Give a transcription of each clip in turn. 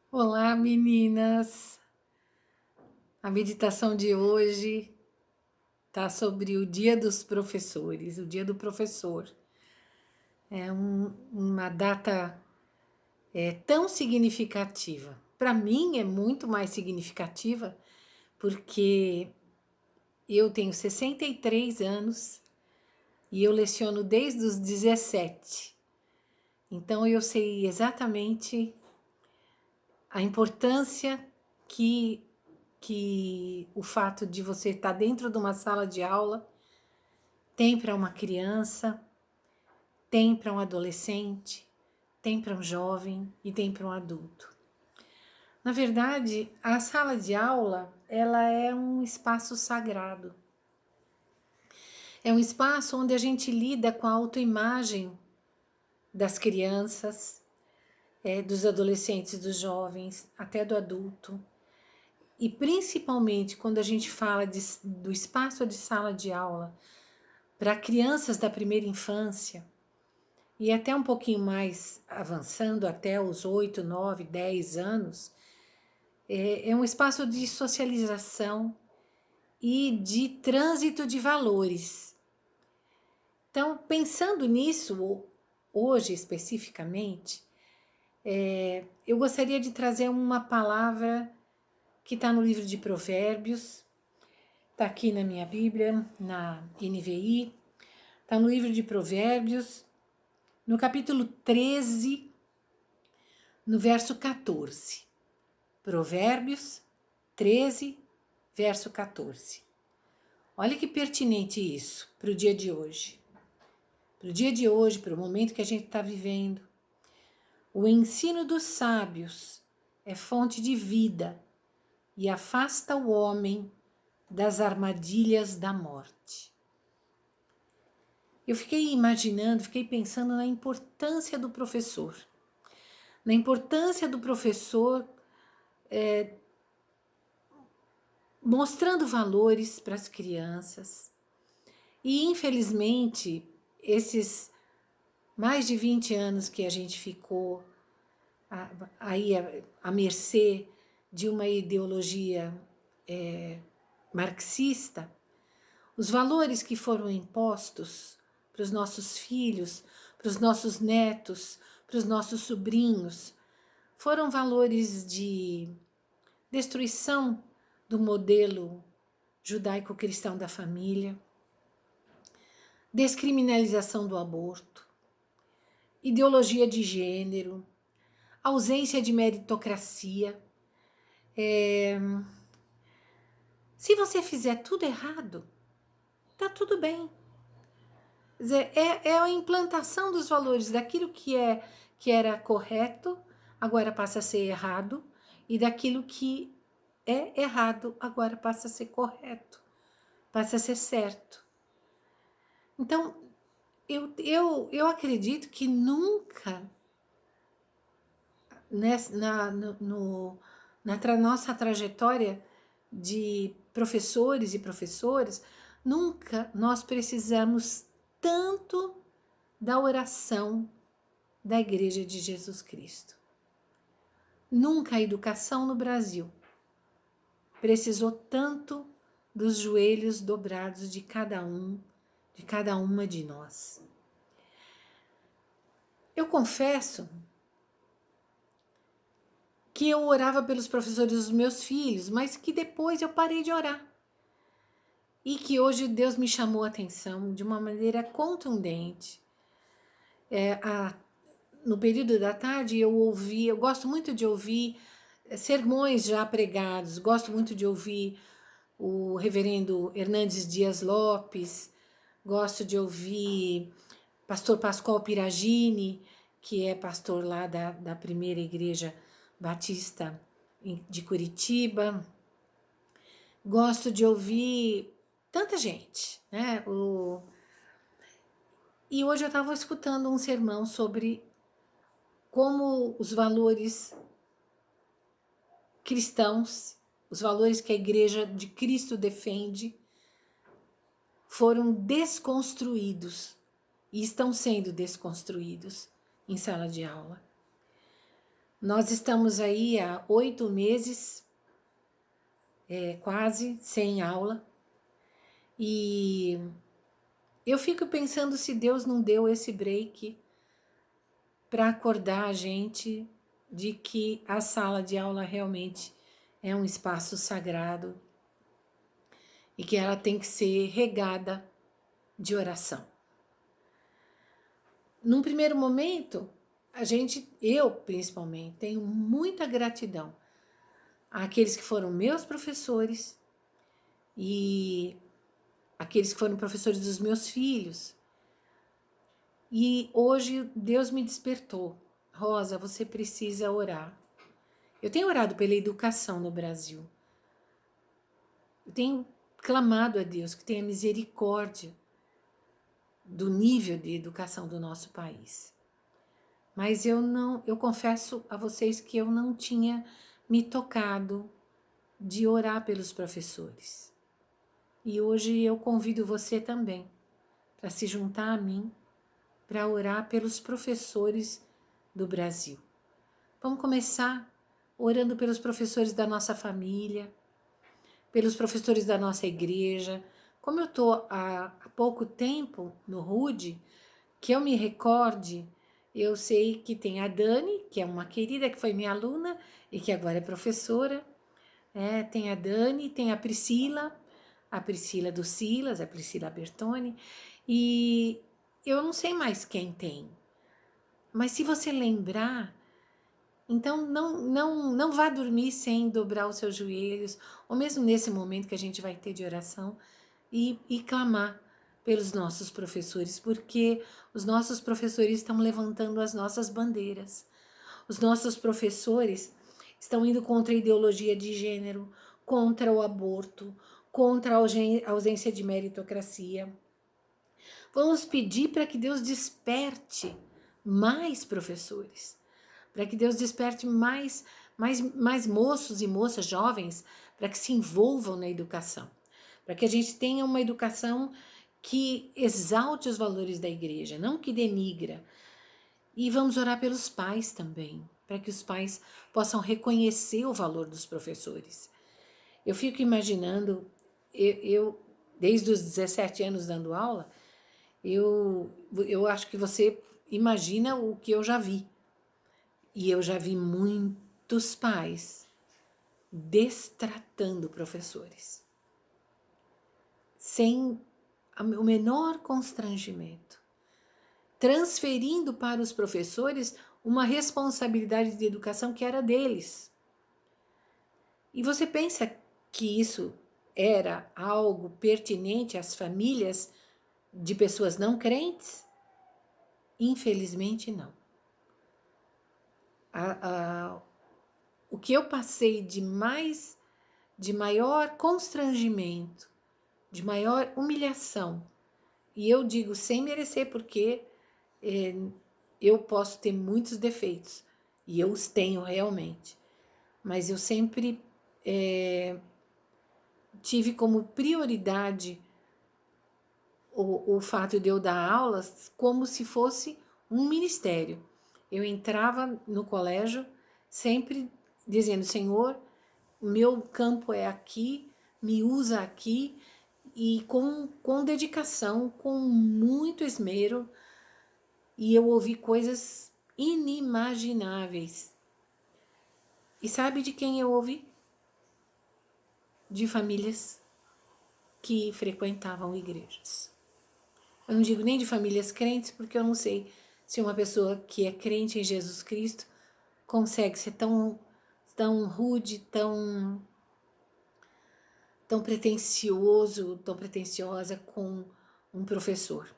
Olá, meninas! A meditação de hoje está sobre o Dia dos Professores, o Dia do Professor. É uma data tão significativa. Para mim é muito mais significativa porque eu tenho 63 anos e eu leciono desde os 17. Então eu sei exatamente a importância que o fato de você estar dentro de uma sala de aula tem para uma criança, tem para um adolescente, tem para um jovem e tem para um adulto. Na verdade, a sala de aula, ela é um espaço sagrado. É um espaço onde a gente lida com a autoimagem das crianças, dos adolescentes, dos jovens, até do adulto. E principalmente quando a gente fala do espaço de sala de aula para crianças da primeira infância, e até um pouquinho mais avançando, até os 8, 9, 10 anos, é um espaço de socialização e de trânsito de valores. Então, pensando nisso, hoje especificamente, eu gostaria de trazer uma palavra que está no livro de Provérbios, está aqui na minha Bíblia, na NVI, está no livro de Provérbios, no capítulo 13, no verso 14. Provérbios 13, verso 14. Olha que pertinente isso para o dia de hoje. Para o dia de hoje, para o momento que a gente está vivendo. O ensino dos sábios é fonte de vida e afasta o homem das armadilhas da morte. Eu fiquei imaginando, fiquei pensando na importância do professor. Na importância do professor mostrando valores para as crianças. E, infelizmente, esses mais de 20 anos que a gente ficou aí à mercê de uma ideologia marxista, os valores que foram impostos para os nossos filhos, para os nossos netos, para os nossos sobrinhos, foram valores de destruição do modelo judaico-cristão da família, descriminalização do aborto, ideologia de gênero, ausência de meritocracia. Se você fizer tudo errado, tá tudo bem. Quer dizer, é a implantação dos valores daquilo que era correto, agora passa a ser errado, e daquilo que é errado, agora passa a ser correto, passa a ser certo. Então, eu acredito que nunca na nossa trajetória de professores e professoras, nunca nós precisamos tanto da oração da Igreja de Jesus Cristo. Nunca a educação no Brasil precisou tanto dos joelhos dobrados de cada um, de cada uma de nós. Eu confesso que eu orava pelos professores dos meus filhos, mas que depois eu parei de orar. E que hoje Deus me chamou a atenção de uma maneira contundente. No período da tarde eu gosto muito de ouvir sermões já pregados, gosto muito de ouvir o reverendo Hernandes Dias Lopes, gosto de ouvir pastor Pascoal Piragini, que é pastor lá da primeira igreja batista de Curitiba. Gosto de ouvir tanta gente, né? E hoje eu estava escutando um sermão sobre como os valores cristãos, os valores que a Igreja de Cristo defende, foram desconstruídos e estão sendo desconstruídos em sala de aula. Nós estamos aí há 8 meses, quase, sem aula. E eu fico pensando se Deus não deu esse break para acordar a gente de que a sala de aula realmente é um espaço sagrado e que ela tem que ser regada de oração. Num primeiro momento, eu principalmente, tenho muita gratidão àqueles que foram meus professores e aqueles que foram professores dos meus filhos. E hoje Deus me despertou. Rosa, você precisa orar. Eu tenho orado pela educação no Brasil. Eu tenho clamado a Deus que tenha misericórdia do nível de educação do nosso país. Mas eu confesso a vocês que eu não tinha me tocado de orar pelos professores. E hoje eu convido você também para se juntar a mim para orar pelos professores do Brasil. Vamos começar orando pelos professores da nossa família, pelos professores da nossa igreja. Como eu estou há pouco tempo no RUD, que eu me recorde, eu sei que tem a Dani, que é uma querida, que foi minha aluna e que agora é professora. Tem a Dani, tem a Priscila do Silas, a Priscila Bertoni, e eu não sei mais quem tem. Mas se você lembrar, então não vá dormir sem dobrar os seus joelhos, ou mesmo nesse momento que a gente vai ter de oração, e clamar pelos nossos professores, porque os nossos professores estão levantando as nossas bandeiras. Os nossos professores estão indo contra a ideologia de gênero, contra o aborto, contra a ausência de meritocracia. Vamos pedir para que Deus desperte mais professores, para que Deus desperte mais moços e moças jovens para que se envolvam na educação, para que a gente tenha uma educação que exalte os valores da igreja, não que denigra. E vamos orar pelos pais também, para que os pais possam reconhecer o valor dos professores. Eu fico imaginando, eu desde os 17 anos dando aula, eu acho que você imagina o que eu já vi. E eu já vi muitos pais destratando professores, sem o menor constrangimento, transferindo para os professores uma responsabilidade de educação que era deles. E você pensa que isso era algo pertinente às famílias de pessoas não crentes? Infelizmente, não. O que eu passei de maior constrangimento, de maior humilhação, e eu digo sem merecer, porque eu posso ter muitos defeitos, e eu os tenho realmente, mas eu sempre tive como prioridade o fato de eu dar aulas como se fosse um ministério. Eu entrava no colégio sempre dizendo: Senhor, meu campo é aqui, me usa aqui, e com dedicação, com muito esmero, e eu ouvi coisas inimagináveis. E sabe de quem eu ouvi? De famílias que frequentavam igrejas. Eu não digo nem de famílias crentes, porque eu não sei se uma pessoa que é crente em Jesus Cristo consegue ser tão rude, tão pretensioso, tão pretensiosa com um professor.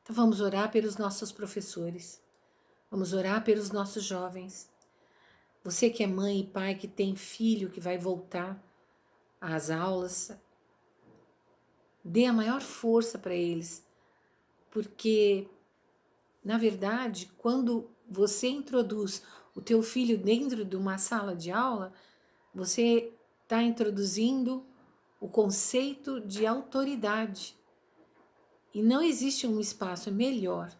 Então vamos orar pelos nossos professores, vamos orar pelos nossos jovens. Você que é mãe e pai, que tem filho que vai voltar às aulas, dê a maior força para eles, porque, na verdade, quando você introduz o teu filho dentro de uma sala de aula, você está introduzindo o conceito de autoridade. E não existe um espaço melhor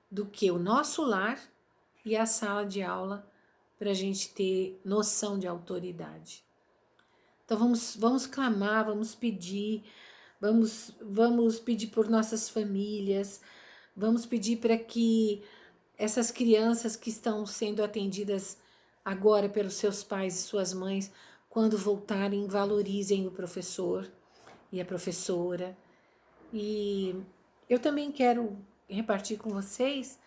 do que o nosso lar e a sala de aula para a gente ter noção de autoridade. Então vamos clamar, vamos pedir por nossas famílias, vamos pedir para que essas crianças que estão sendo atendidas agora pelos seus pais e suas mães, quando voltarem, valorizem o professor e a professora. E eu também quero repartir com vocês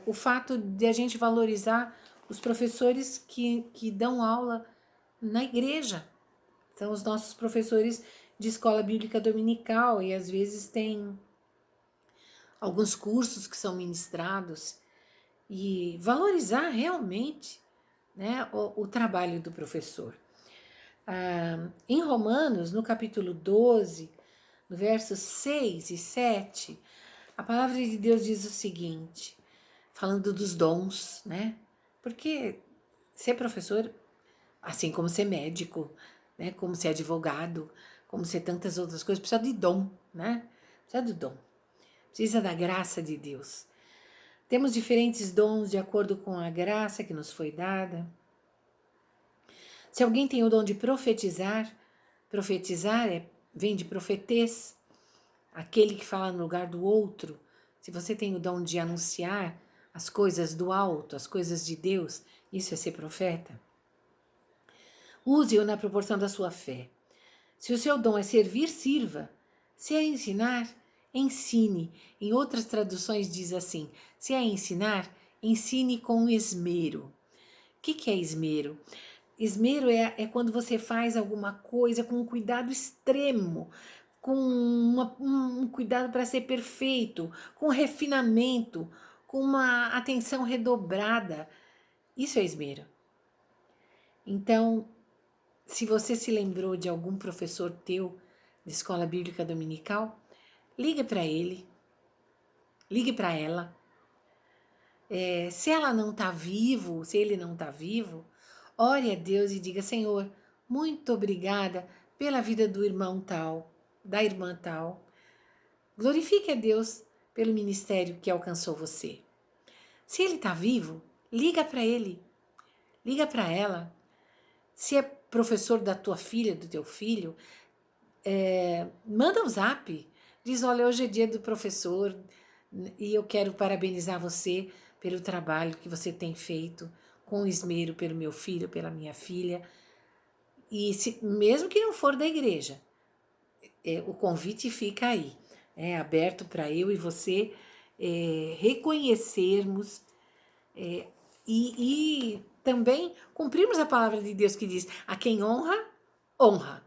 o fato de a gente valorizar os professores que dão aula na igreja. São os nossos professores de escola bíblica dominical e às vezes tem alguns cursos que são ministrados e valorizar realmente, né, o trabalho do professor. Em Romanos, no capítulo 12, no versos 6 e 7, a palavra de Deus diz o seguinte, falando dos dons, né? Porque ser professor, assim como ser médico, né, como ser advogado, como ser tantas outras coisas, precisa de dom, né? Precisa do dom. Precisa da graça de Deus. Temos diferentes dons de acordo com a graça que nos foi dada. Se alguém tem o dom de profetizar, vem de profetês, aquele que fala no lugar do outro. Se você tem o dom de anunciar as coisas do alto, as coisas de Deus, isso é ser profeta. Use-o na proporção da sua fé. Se o seu dom é servir, sirva. Se é ensinar, ensine. Em outras traduções diz assim, se é ensinar, ensine com esmero. O que é esmero? Esmero é quando você faz alguma coisa com um cuidado extremo, com um cuidado para ser perfeito, com refinamento, com uma atenção redobrada. Isso é esmero. Então, se você se lembrou de algum professor teu de escola bíblica dominical, ligue para ele, ligue para ela. Se ela não está vivo, se ele não está vivo, ore a Deus e diga, Senhor, muito obrigada pela vida do irmão tal, da irmã tal. Glorifique a Deus pelo ministério que alcançou você. Se ele está vivo, liga para ele, liga para ela. Se é professor da tua filha, do teu filho, manda um zap. Diz, olha, hoje é dia do professor e eu quero parabenizar você pelo trabalho que você tem feito com esmero pelo meu filho, pela minha filha. E mesmo que não for da igreja, o convite fica aí. É aberto para eu e você reconhecermos e também cumprirmos a palavra de Deus que diz, a quem honra, honra.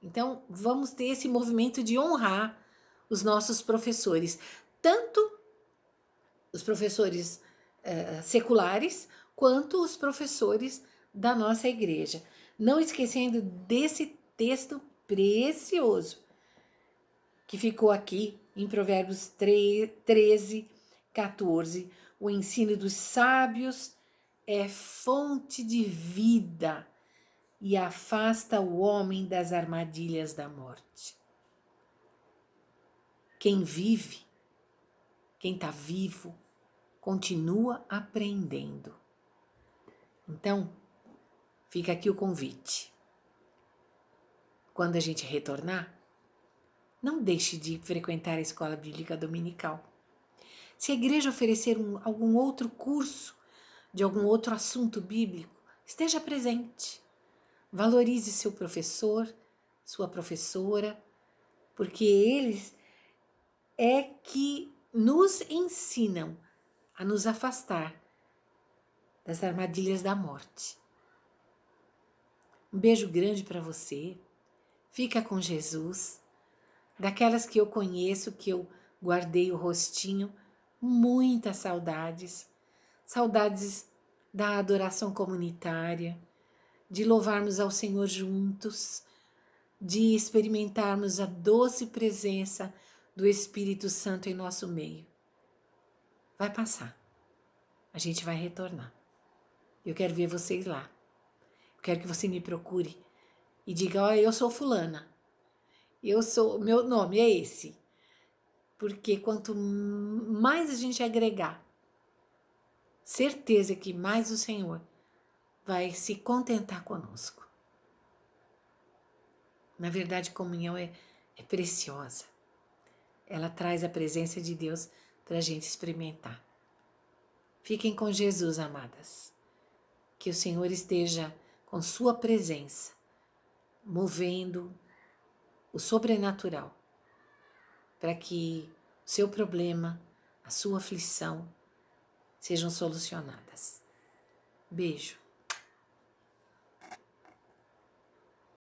Então, vamos ter esse movimento de honrar os nossos professores, tanto os professores seculares, quanto os professores da nossa igreja. Não esquecendo desse texto precioso que ficou aqui em Provérbios 13, 14. O ensino dos sábios é fonte de vida e afasta o homem das armadilhas da morte. Quem vive, quem está vivo, continua aprendendo. Então, fica aqui o convite. Quando a gente retornar, não deixe de frequentar a escola bíblica dominical. Se a igreja oferecer algum outro curso de algum outro assunto bíblico, esteja presente. Valorize seu professor, sua professora, porque eles é que nos ensinam a nos afastar das armadilhas da morte. Um beijo grande para você. Fica com Jesus. Daquelas que eu conheço, que eu guardei o rostinho, muitas saudades. Saudades da adoração comunitária, de louvarmos ao Senhor juntos, de experimentarmos a doce presença do Espírito Santo em nosso meio. Vai passar. A gente vai retornar. Eu quero ver vocês lá. Eu quero que você me procure e diga, olha, eu sou fulana. Meu nome é esse. Porque quanto mais a gente agregar certeza que mais o Senhor vai se contentar conosco. Na verdade, comunhão é preciosa. Ela traz a presença de Deus para a gente experimentar. Fiquem com Jesus, amadas. Que o Senhor esteja com sua presença, movendo o sobrenatural, para que o seu problema, a sua aflição sejam solucionadas. Beijo.